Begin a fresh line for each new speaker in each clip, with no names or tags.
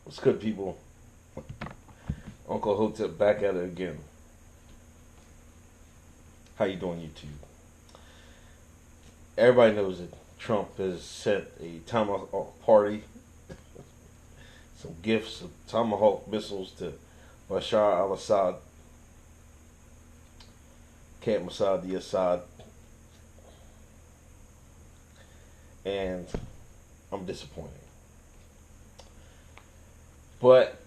What's good, people? Uncle Hotep back at it again. How you doing, YouTube? Everybody knows that Trump has set a Tomahawk party, some gifts of Tomahawk missiles to Bashar al-Assad, Camp Assad, and I'm disappointed. But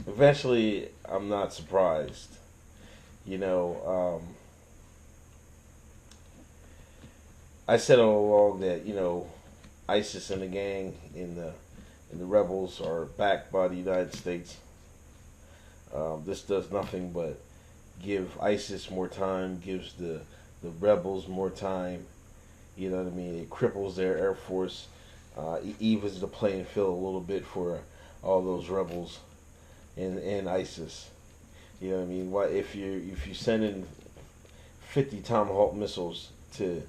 eventually, I'm not surprised. You know, I said all along that ISIS and the gang and the rebels are backed by the United States. This does nothing but give ISIS more time, gives the rebels more time. You know what I mean? It cripples their air force, evens the playing field a little bit for all those rebels and ISIS. You know what I mean? Why if you send in 50 Tomahawk missiles to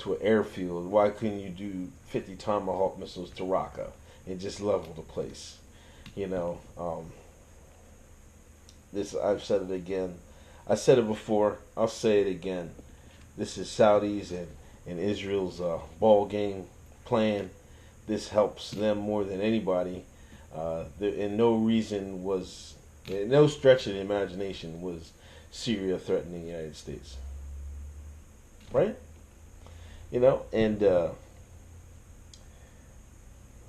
an airfield, why couldn't you do 50 Tomahawk missiles to Raqqa and just level the place? This I've said it again. I said it before. I'll say it again. This is Saudis and Israel's ball game plan. This helps them more than anybody. And no stretch of the imagination was Syria threatening the United States, right? And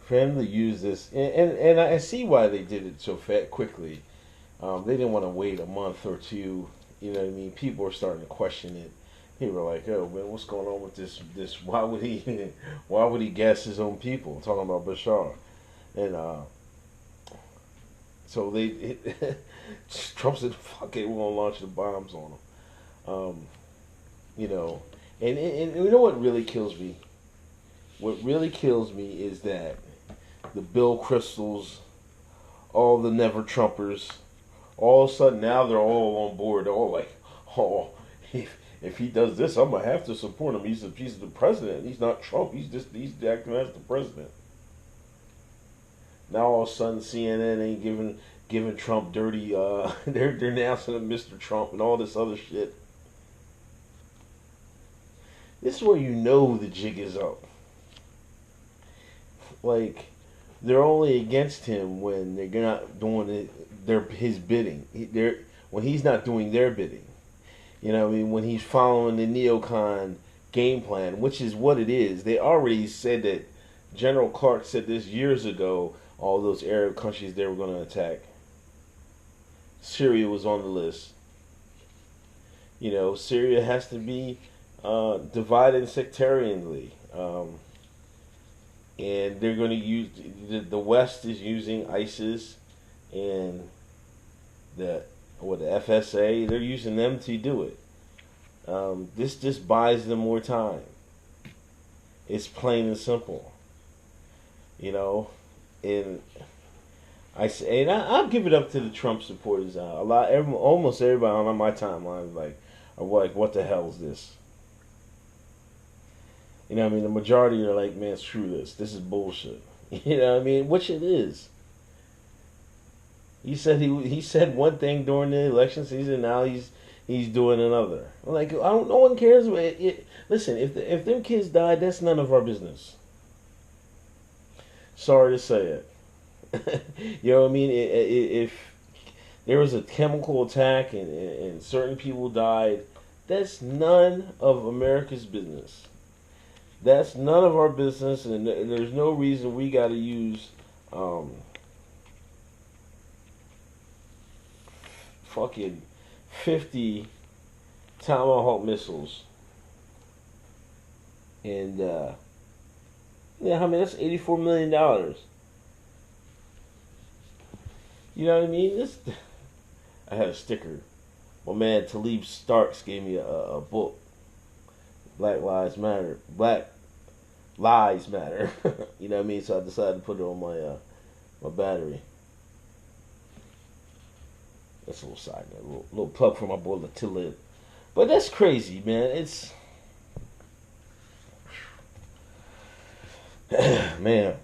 for him to use this, and I see why they did it so quickly. They didn't want to wait a month or two. You know what I mean? People are starting to question it. People are like, "Oh man, what's going on with this? Why would he gas his own people?" Talking about Bashar, and so Trump said, "Fuck it, we're gonna launch the bombs on them." And you know what really kills me? What really kills me is that the Bill Cristols, all the Never Trumpers, all of a sudden now they're all on board. They're all like, "Oh, if he does this, I'm gonna have to support him. He's the president. He's not Trump. He's acting as the president." Now all of a sudden CNN ain't giving Trump dirty. They're announcing him Mr. Trump and all this other shit. This is where you know the jig is up. Like, they're only against him when they're not doing his bidding. When he's not doing their bidding. You know what I mean? When he's following the neocon game plan, which is what it is. They already said that. General Clark said this years ago, all those Arab countries they were going to attack. Syria was on the list. Syria has to be divided sectarianly. And they're going to use, the West is using ISIS and the FSA, they're using them to do it. This just buys them more time. It's plain and simple. And I'll give it up to the Trump supporters. Almost everybody on my timeline are like, what the hell is this? You know what I mean? The majority are like, man, screw this. This is bullshit. You know what I mean? Which it is. He said he said one thing during the election season. Now he's doing another. Like, no one cares. Listen, if them kids died, that's none of our business. Sorry to say it. You know what I mean? If there was a chemical attack and certain people died, that's none of America's business. That's none of our business, and there's no reason we got to use fucking 50 Tomahawk missiles. And that's $84 million. You know what I mean? I had a sticker. My man Talib Starks gave me a book. Black Lives Matter. You know what I mean? So I decided to put it on my battery. That's a little side note, a little plug for my boy Talib. But that's crazy, man. Man.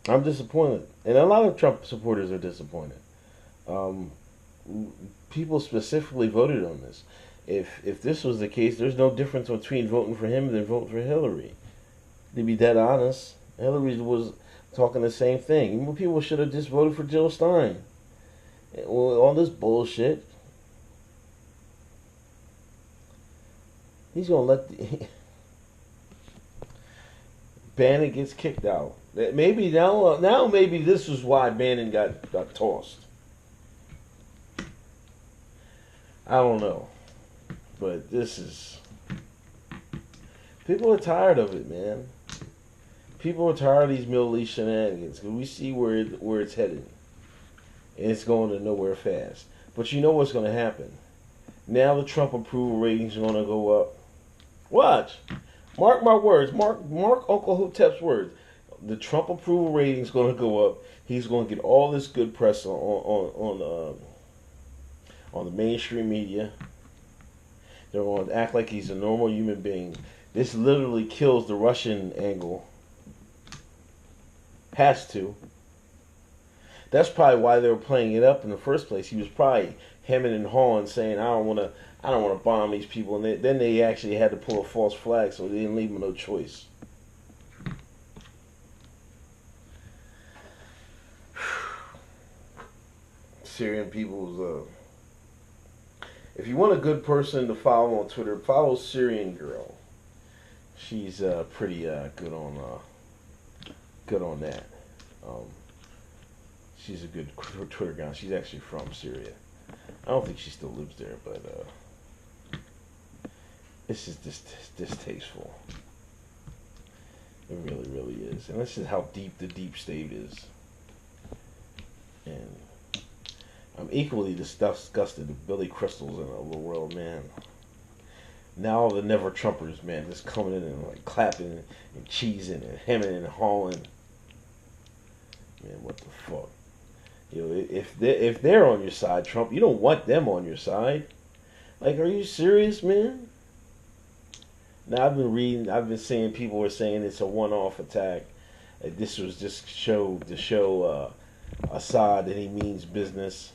I'm disappointed, and a lot of Trump supporters are disappointed. Um, People specifically voted on this. If this was the case, there's no difference between voting for him and voting for Hillary. To be dead honest, Hillary was talking the same thing. People should have just voted for Jill Stein. All this bullshit. He's gonna let Bannon gets kicked out. Maybe now maybe this is why Bannon got tossed. I don't know, but this is, people are tired of it, man. People are tired of these Middle East shenanigans because we see where it's headed, and it's going to nowhere fast. But you know what's going to happen? Now the Trump approval ratings are going to go up. Watch, mark my words. Mark Uncle Hotep's words. The Trump approval ratings going to go up. He's going to get all this good press on the mainstream media. They're going to act like he's a normal human being. This literally kills the Russian angle. Has to. That's probably why they were playing it up in the first place. He was probably hemming and hawing, saying, "I don't want to bomb these people." And then they actually had to pull a false flag, so they didn't leave him no choice. Syrian people's. If you want a good person to follow on Twitter, follow Syrian Girl. She's pretty good on that. She's a good Twitter guy. She's actually from Syria. I don't think she still lives there, but this is just distasteful. It really, really is. And this is how deep the deep state is. And I'm equally disgusted with Billy Crystals in the world, man. Now all the never Trumpers, man, just coming in and like clapping and cheesing and hemming and hawing. Man, what the fuck? You know, if they're on your side, Trump, you don't want them on your side. Like, are you serious, man? Now I've been seeing people are saying it's a one-off attack. This was just to show Assad that he means business.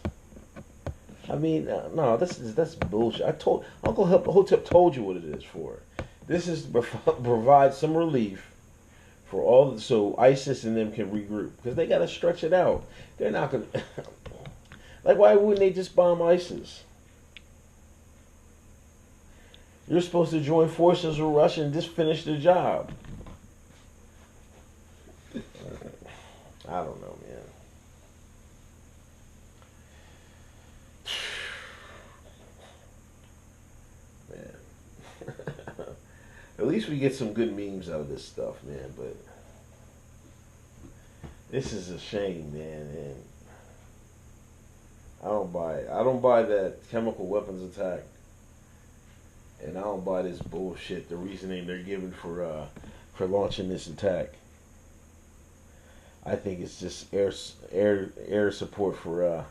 I mean, no, that's bullshit. Uncle Hotep told you what it is for. This is to provide some relief for so ISIS and them can regroup, because they got to stretch it out. They're not gonna like, why wouldn't they just bomb ISIS? You're supposed to join forces with Russia and just finish the job. I don't know, man. At least we get some good memes out of this stuff, man. But this is a shame, man. And I don't buy it. I don't buy that chemical weapons attack, and I don't buy this bullshit. The reasoning they're giving for launching this attack. I think it's just air support for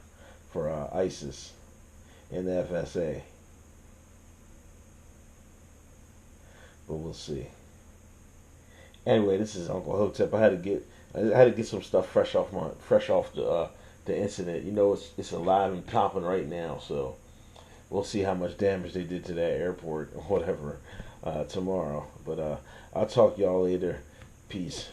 ISIS and the FSA. But we'll see. Anyway, this is Uncle Hotep. I had to get some stuff fresh off the incident. You know, it's alive and popping right now. So we'll see how much damage they did to that airport or whatever tomorrow. But I'll talk y'all later. Peace.